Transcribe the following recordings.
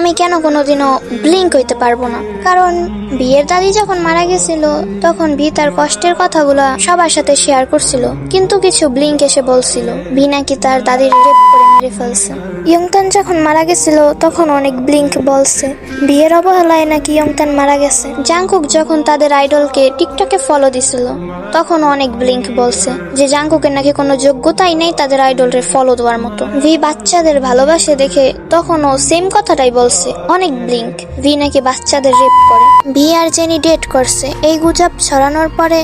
আমি কেন কোনোদিনও ব্লিঙ্ক হইতে পারবো না। কারণ বিয়ের দাদি যখন মারা গেছিল তখন ভি তার কষ্টের কথাগুলো সবার সাথে শেয়ার করছিল, কিন্তু কিছু ব্লিঙ্ক এসে বলছিল ভি নাকি তার দাদির রেপ করে মেরে ফেলছে। ইয়ংতান যখন মারা গেছিল তখন অনেক ব্লিঙ্ক বলছে বিয়ের অবহেলায় নাকি ইয়ংতান মারা গেছে। জাংকুক যখন তাদের আইডলকে টিকটকে ফলো দিছিল তখন অনেক ব্লিঙ্ক বলছে যে জাংকুকের নাকি কোনো যোগ্যতাই নেই তাদের আইডলরে ফলো দেওয়ার মতো। ভি বাচ্চাদের ভালোবাসে দেখে তখনও সেম কথাটাই বলছে, অনেক ব্লিঙ্ক। ভি নাকি বাচ্চাদের রেপ করে। ভি আর জেনি ডেট করছে এই গুজব ছড়ানোর পরে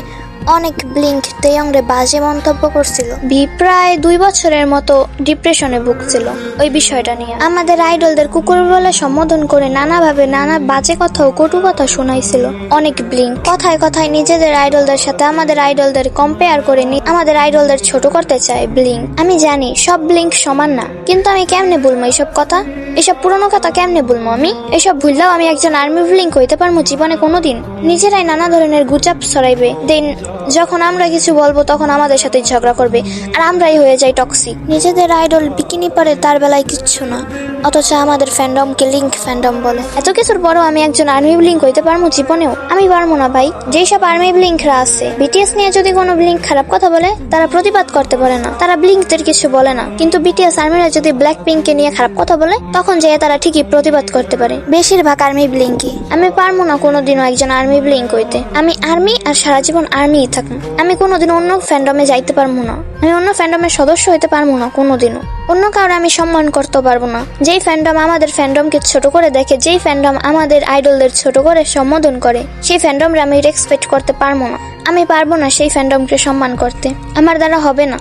অনেক ব্লিঙ্ক তেয়ংরে বাজে মন্তব্য করছিল। ভি প্রায় 2 বছরের মতো ডিপ্রেশনে ভুগছিল ওই বিষয়টা নিয়ে। আমাদের আইডলদের কুকুর বলে সম্বোধন করে নানাভাবে নানা বাজে কথা ও কটু কথা শোনাইছিল অনেক ব্লিঙ্ক। কথায় কথায় নিজেদের আইডলদের সাথে আমাদের আইডলদের কম্পেয়ার করে আমাদের আইডলদের ছোট করতে চায় ব্লিঙ্ক। আমি জানি সব ব্লিঙ্ক সমান না, কিন্তু আমি কেমনে বলবো এইসব কথা? এসব পুরনো কথা কেমনে বলবো আমি? এসব ভুললেও আমি একজন আর্মি ব্লিঙ্ক হইতে পারবো জীবনে কোনোদিন? নিজেরাই নানা ধরনের গুজব ছড়াইবে, দেন যখন আমরা কিছু বলবো তখন আমাদের সাথে ঝগড়া করবে আর আমরাই হয়ে যাই টক্সিক। নিজেদের আইডল বিকিনি পরে তার বেলায় কিচ্ছু না, অথচ আমাদের ফ্যান্ডমকে লিঙ্ক ফ্যান্ডম বলে। এত কিছুর পরও আমি একজন আর্মি ব্লিঙ্ক হইতে পারবো জীবনেও? আমি পারবো না ভাই। যেই সব আর্মি ব্লিঙ্করা আছে বিটিএস নিয়ে যদি কোনো ব্লিঙ্ক খারাপ কথা বলে তারা প্রতিবাদ করতে পারে না, তারা ব্লিঙ্কদের কিছু বলে না। কিন্তু বিটিএস আর্মিরা যদি ব্ল্যাক পিঙ্ককে নিয়ে খারাপ কথা বলে তখন যেয়ে তারা ঠিকই প্রতিবাদ করতে পারে। বেশিরভাগ আর্মি ব্লিঙ্কই। আমি পারবো না কোনোদিনও একজন আর্মি ব্লিঙ্ক হইতে। আমি আর্মি আর সারা জীবন আর্মিই থাকবো। আমি কোনোদিন অন্য ফ্যান্ডমে যাইতে পারবো না। আমি অন্য ফ্যান্ডমের সদস্য হইতে পারবো না কোনোদিনও। অন্য কারণে আমি সম্মান করতে পারবো না। যেই ফ্যান্ডম আমাদের ফ্যান্ডমকে ছোট করে দেখে, যেই ফ্যান্ডম আমাদের আইডলদের ছোট করে সম্বোধন করে, সেই ফ্যান্ডমরা আমি রেসপেক্ট করতে পারবো না। আমি পারবো না সেই ফ্যান্ডমকে সম্মান করতে, আমার দ্বারা হবে না।